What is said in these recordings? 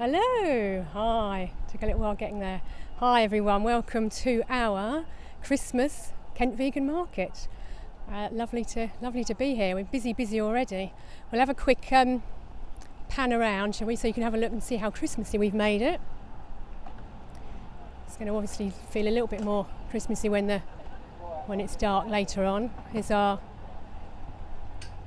Hello, hi. Took a little while getting there. Hi everyone, welcome to our Christmas Kent Vegan Market. Lovely to be here. We're busy already. We'll have a quick pan around, shall we, so you can have a look and see how Christmassy we've made it. It's going to obviously feel a little bit more Christmassy when it's dark later on. Here's our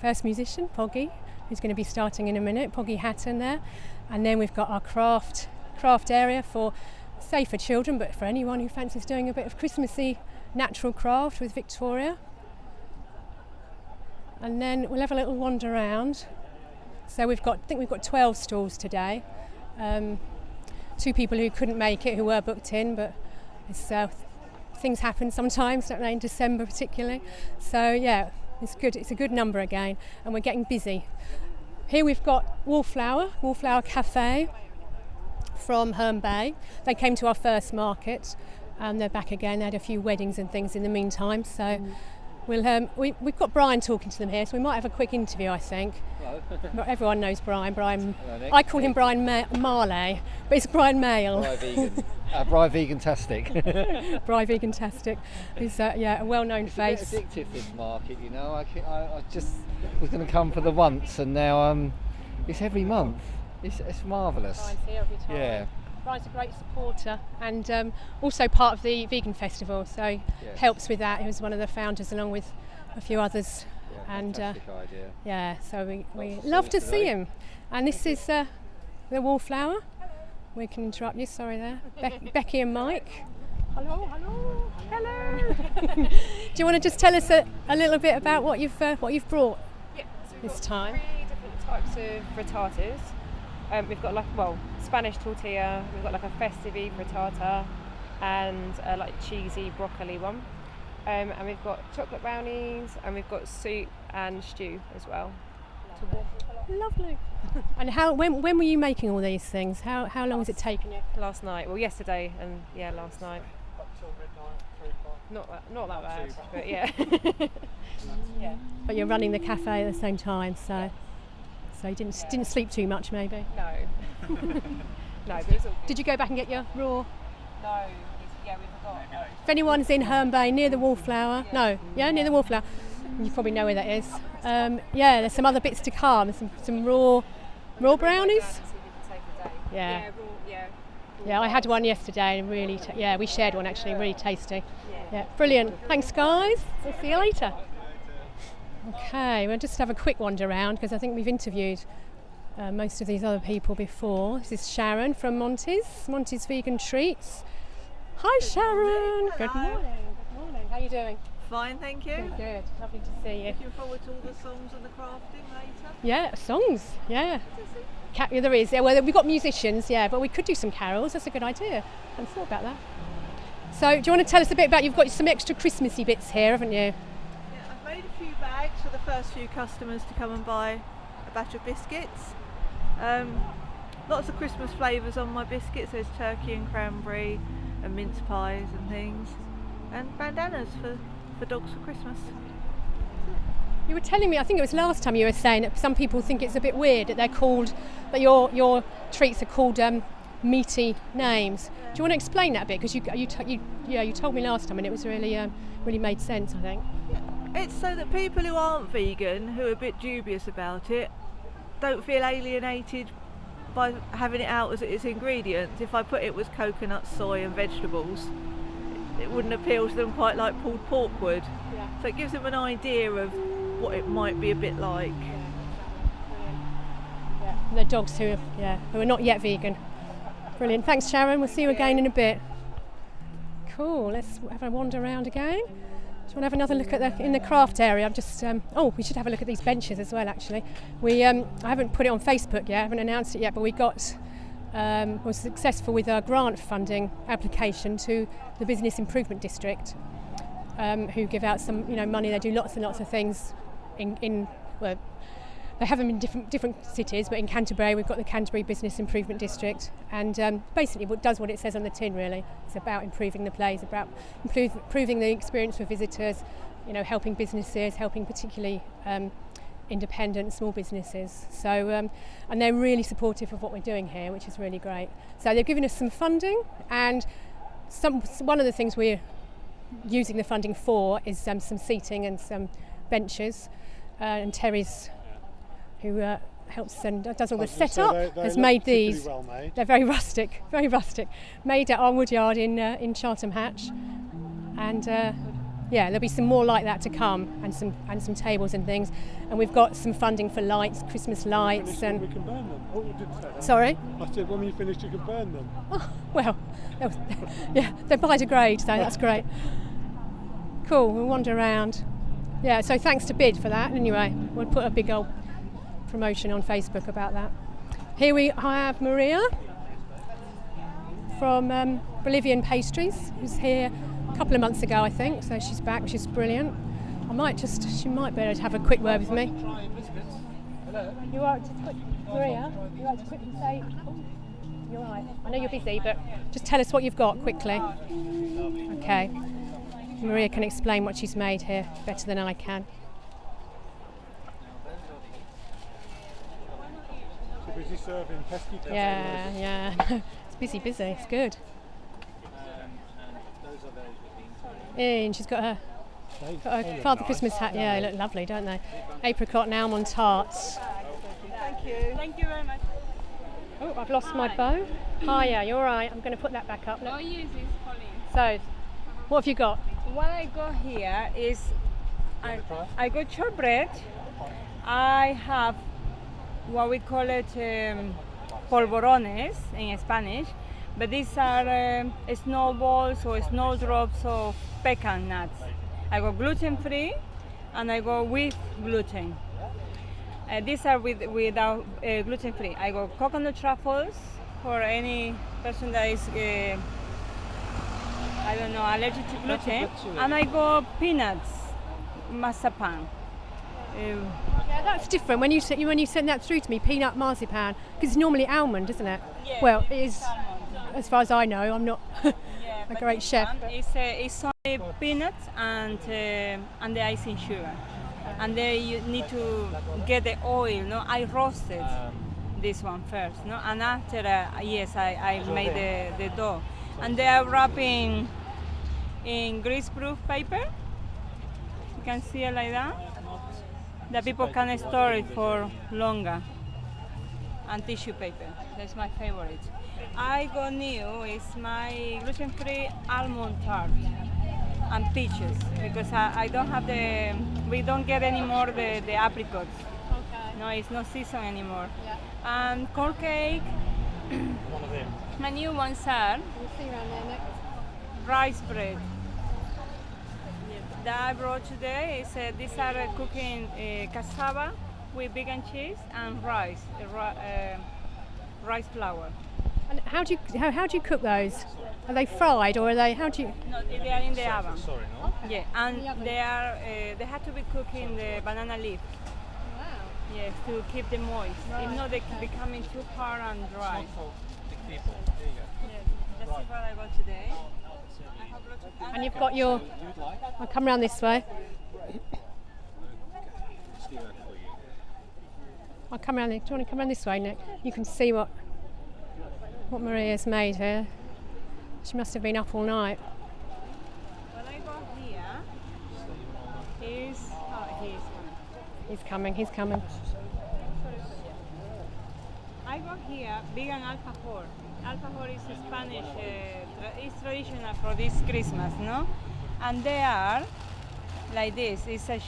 first musician, Poggy, who's going to be starting in a minute. Poggy Hatton there. And then we've got our craft area for children, but for anyone who fancies doing a bit of Christmassy natural craft with Victoria. And then we'll have a little wander around. So I think we've got 12 stalls today. 2 people who couldn't make it, who were booked in, but things happen sometimes, don't they, in December particularly. So yeah, it's good. It's a good number again, and we're getting busy. Here we've got Wallflower Cafe from Herne Bay. They came to our first market and they're back again. They had a few weddings and things in the meantime. So we've got Brian talking to them here, so we might have a quick interview, I think. Hello. Everyone knows Brian. Hello, I call him Brian Marley, but it's Brian Mail. Brian Vegan-tastic. Brian Vegan-tastic. He's a well-known face. It's a bit addictive, this market, you know. I just was going to come for the once, and now it's every month. It's marvellous. Brian's here every time. Yeah. Brian's a great supporter and also part of the Vegan Festival, so helps with that. He was one of the founders along with a few others. Yeah, and fantastic idea. Yeah, so we love to see him. And this is the Wallflower. We can interrupt you, sorry there. Becky and Mike. Hello. Do you want to just tell us a little bit about what you've brought this time? 3 different types of frittatas. We've got Spanish tortilla, we've got a festive frittata and cheesy broccoli one. And we've got chocolate brownies and we've got soup and stew as well. Lovely. And when were you making all these things? How long has it taken you? Last night, yesterday and last night. Not that bad, but yeah. Yeah. But you're running the cafe at the same time, so you didn't sleep too much, maybe. No. No. Did you go back and get your raw? No. We forgot. If anyone's in Herne Bay near the Wallflower, near the Wallflower, you probably know where that is. There's some other bits to come. Some raw brownies. Yeah, I had one yesterday and really, we shared one actually, really tasty. Yeah, brilliant. Thanks guys, we'll see you later. Okay, we'll just have a quick wander around because I think we've interviewed most of these other people before. This is Sharon from Monty's Vegan Treats. Hi Sharon. Good morning. How are you doing? Fine, thank you. Good. Lovely to see you. Looking forward to all the songs and the crafting later. Yeah, songs. Yeah. There is. Well, we've got musicians. Yeah, but we could do some carols. That's a good idea. I hadn't thought about that. So, do you want to tell us a bit about? You've got some extra Christmassy bits here, haven't you? Yeah, I've made a few bags for the first few customers to come and buy a batch of biscuits. Lots of Christmas flavours on my biscuits. There's turkey and cranberry and mince pies and things, and bandanas for dogs for Christmas. You were telling me, I think it was last time you were saying that some people think it's a bit weird that your treats are called meaty names. Do you want to explain that a bit? Because you told me last time and it was really made sense, I think. It's so that people who aren't vegan, who are a bit dubious about it, don't feel alienated by having it out as its ingredients. If I put it was coconut, soy and vegetables, it wouldn't appeal to them quite like pulled pork would. Yeah. So it gives them an idea of what it might be a bit like. Yeah. And the dogs who are not yet vegan. Brilliant. Thanks Sharon, we'll see you again in a bit. Cool, let's have a wander around again. Do you want to have another look in the craft area? I'm just we should have a look at these benches as well actually. I haven't put it on Facebook yet, I haven't announced it yet, but we was successful with our grant funding application to the Business Improvement District, who give out some money. They do lots and lots of things they have them in different cities, but in Canterbury we've got the Canterbury Business Improvement District, and basically it does what it says on the tin really. It's about improving the place, about improving the experience for visitors, helping businesses, helping particularly independent small businesses. So and they're really supportive of what we're doing here, which is really great. So they've given us some funding, and one of the things we're using the funding for is some seating and some benches, and Terry's, who helps and does all the setup, has made these. Well made. They're very rustic, made at our woodyard in Chartham Hatch, and yeah, there'll be some more like that to come, and some tables and things, and we've got some funding for lights, Christmas lights, We and can burn them. Oh, you did say that. sorry. I said when you finish, you can burn them. Oh, well, yeah, they're biodegrade, so that's great. Cool, we'll wander around. Yeah, so thanks to BID for that. Anyway, we'll put a big old promotion on Facebook about that. Here we have Maria from Bolivian Pastries, who's here a couple of months ago, I think, so she's back, she's brilliant. She might be able to have a quick word with me. You are just quick, Maria, you like to quickly say, you're right, I know you're busy, but just tell us what you've got quickly. Okay. Maria can explain what she's made here better than I can. So busy serving pesky. Yeah. It's busy, it's good. And she's got her Father Christmas hat. Yeah, they look lovely, don't they? Apricot and almond tarts. Thank you. Thank you very much. Oh, I've lost my bow. Hiya, you're right. I'm going to put that back up. Look. Oh, yes, it's Pauline. So, what have you got? What I got here is I got shortbread. I have what we call it polvorones in Spanish, but these are snowballs or snowdrops of pecan nuts. I go gluten-free and I go with gluten. These are without gluten-free. I go coconut truffles for any person that is allergic to gluten, and I go peanuts, marzipan. Yeah, that's different. When you send that through to me, peanut marzipan, because it's normally almond, isn't it? Yeah, well, it is, as far as I know. I'm not a great chef. It's only peanuts and the icing sugar, and then you need to get the oil. No, I roasted this one first. No, and after I made the dough, and they are wrapped in greaseproof paper. You can see it like that. That people can store it for longer. And tissue paper. That's my favorite. I got new is my gluten-free almond tart and peaches, because I don't have we don't get anymore the apricots. Okay. No, it's not season anymore. Yeah. And corn cake. One of them. My new ones are We'll see around there next. rice bread. That I brought today is these are cooking cassava with vegan cheese and rice, rice flour. And how do you cook those? Are they fried or are they? How do you? No, they are in the oven. Sorry, no? Yeah, and they have to be cooked in the banana leaf. Wow. Yes, to keep them moist. If not, they can becoming too hard and dry. Yeah, that's what I got today. I have lots of And you've got your. I'll come round this way. I'll come round. Do you want to come round this way, Nick? You can see what Maria's made here. She must have been up all night. What I got here is He's coming. I got here vegan alfajor. Alfajor is Spanish, it's traditional for this Christmas, no? And they are like this. It's a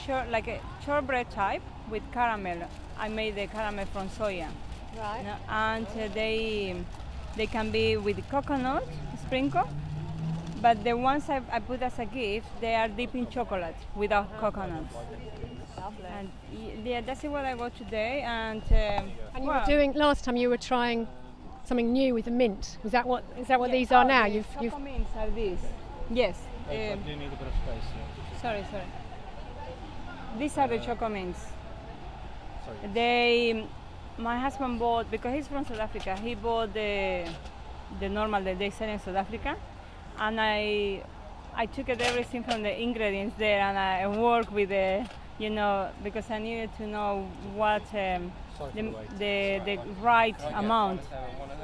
shortbread type with caramel. I made the caramel from soya. Right. No? And they can be with coconut sprinkle, but the ones I put as a gift, they are dipped in chocolate without coconut. Lovely. And yeah, that's what I got today. And And you were doing last time. You were trying something new with the mint. Is that what these are now? You've Choco mints are these. Yes. Do you need a bit of space? Sorry. These are the choco mints. Sorry. My husband bought, because he's from South Africa, he bought the normal that they sell in South Africa, and I took everything from the ingredients there, and I worked with the you know, because I needed to know what Cycle weight. the right amount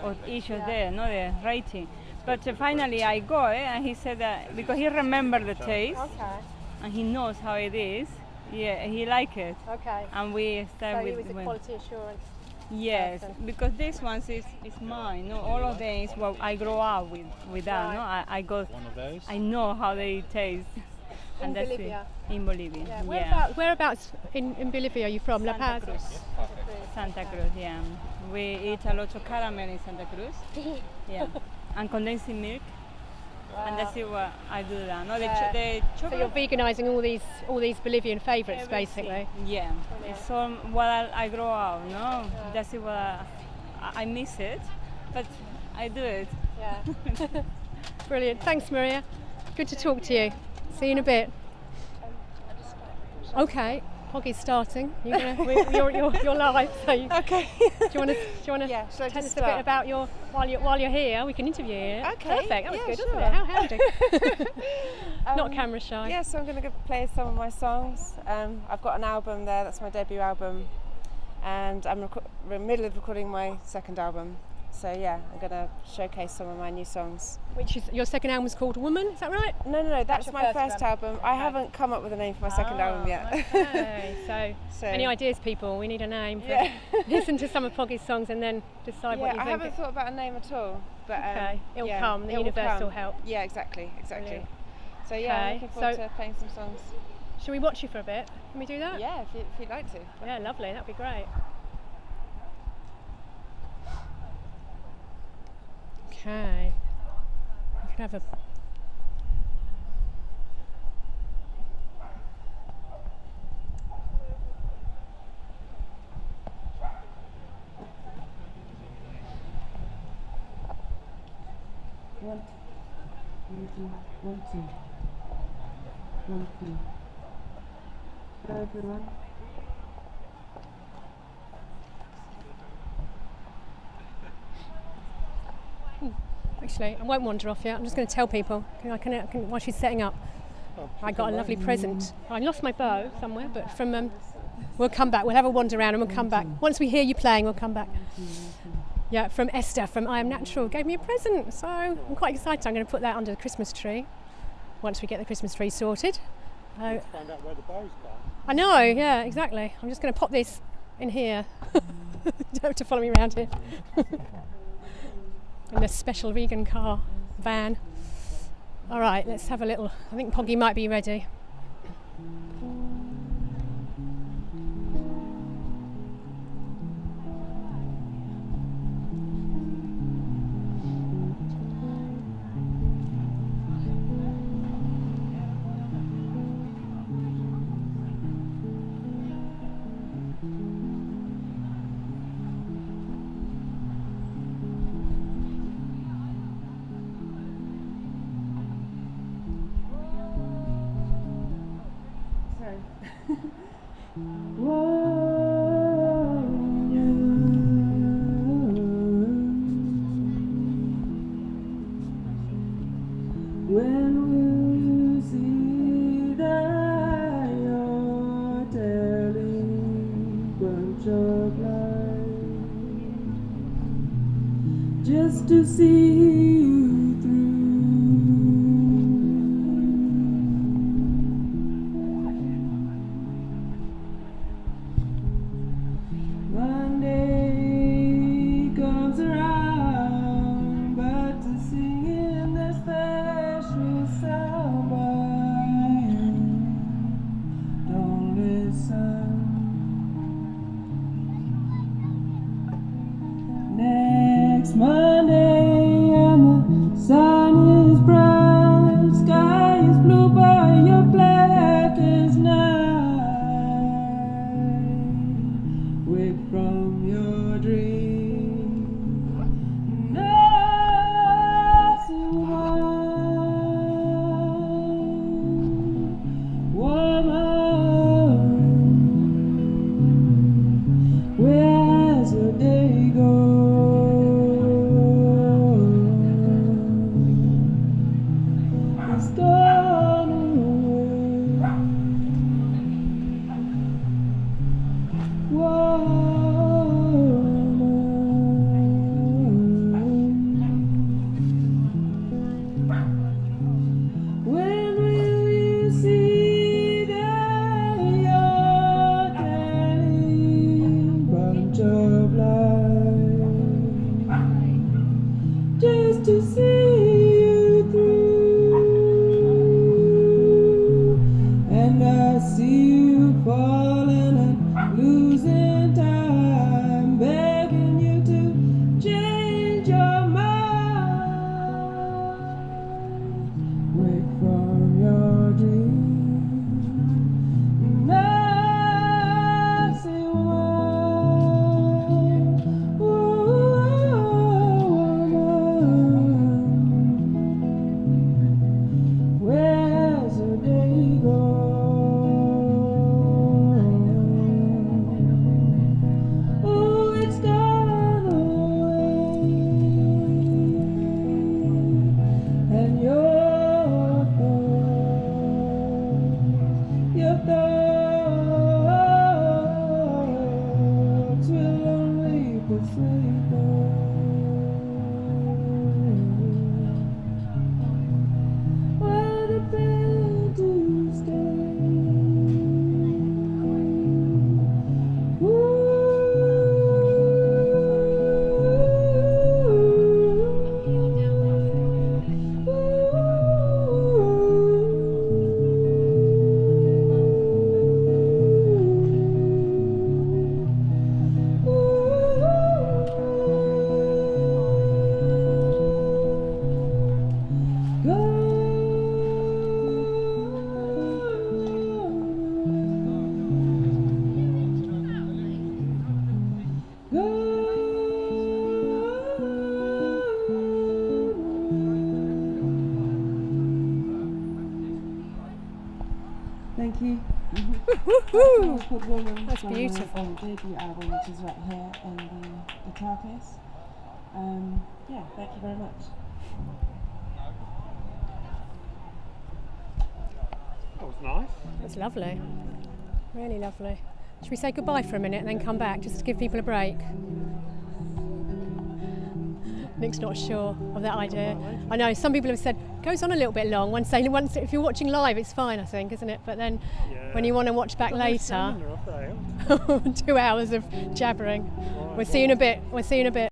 of each of them, no, the rating. But finally I got it, and he said that because he remembered the taste Okay. and he knows how it is. Yeah, he liked it, Okay. and we So started he with was a quality assurance. yes, person. because this one is mine. No, all of them is what I grow up with that. No, I got, One of those. I know how they taste. In that's Bolivia? it. In Bolivia. Yeah. Whereabouts in Bolivia are you from? La Santa Paz? Cruz. Santa Cruz, yeah. We eat a lot of caramel in Santa Cruz. Yeah. And condensed milk. And that's it what I do that. No, the So you're chocolate. veganising all these Bolivian favourites, basically. Yeah. It's all what I grow up, no? That's it what I miss it, but I do it. Yeah. Brilliant. Thanks, Maria. Good to talk to you. See you in a bit. Okay. Poggy's starting. You're live. So Okay. do you want to Yeah, shall I tell just us a bit start? about your while you're here? We can interview you. Okay, Perfect. That was yeah, good, sure. wasn't it? How handy. Not camera shy. Yeah, so I'm going to play some of my songs. I've got an album there, that's my debut album, and I'm in the middle of recording my second album. So yeah, I'm going to showcase some of my new songs. Which is your second album is called Woman. Is that right? No, that's your my first first album. I haven't come up with a name for my second album yet. Okay. So, So- any ideas, people? We need a name. For Yeah. Listen to some of Poggy's songs and then decide what Yeah, you I think. haven't thought about a name at all. But Okay, it'll yeah, come, the it will universe will come. help. Yeah, exactly. Brilliant. So yeah, I'm Okay, looking forward so- to playing some songs. Shall we watch you for a bit? Can we do that? Yeah, if you'd like to. Yeah, lovely. That'd be great. Okay. We can have a. One, two, 1, 2. 1, 2. Hello everyone. Actually, I won't wander off yet. I'm just going to tell people. I can, while she's setting up. I got a lovely present. I lost my bow somewhere, but from. We'll come back. We'll have a wander around and we'll come back. Once we hear you playing, we'll come back. Yeah, from Esther from I Am Natural gave me a present, so I'm quite excited. I'm going to put that under the Christmas tree once we get the Christmas tree sorted. Find out where the bow's gone. I know, yeah, exactly. I'm just going to pop this in here. You don't have to follow me around here. In the special vegan car van. All right, let's have a little. I think Poggy might be ready. When will you see that you're telling bunch of lies just to see you through? Monday comes around, but to sing in the special sound don't listen. Next Monday and the sun is bright, sky is blue, but you're black as night. Wake from your dream. Nothing woman, where's your day gone? It's gone away. Woohoo! Called Woman That's from beautiful. my debut album, which is right here in the guitar case. Yeah, thank you very much. That was nice. That's lovely. Really lovely. Should we say goodbye for a minute and then come back just to give people a break? Nick's not sure of that idea. I know some people have said it goes on a little bit long. Once if you're watching live, it's fine, I think, isn't it? But then when you want to watch back later, 2 hours of jabbering. We'll see you in a bit.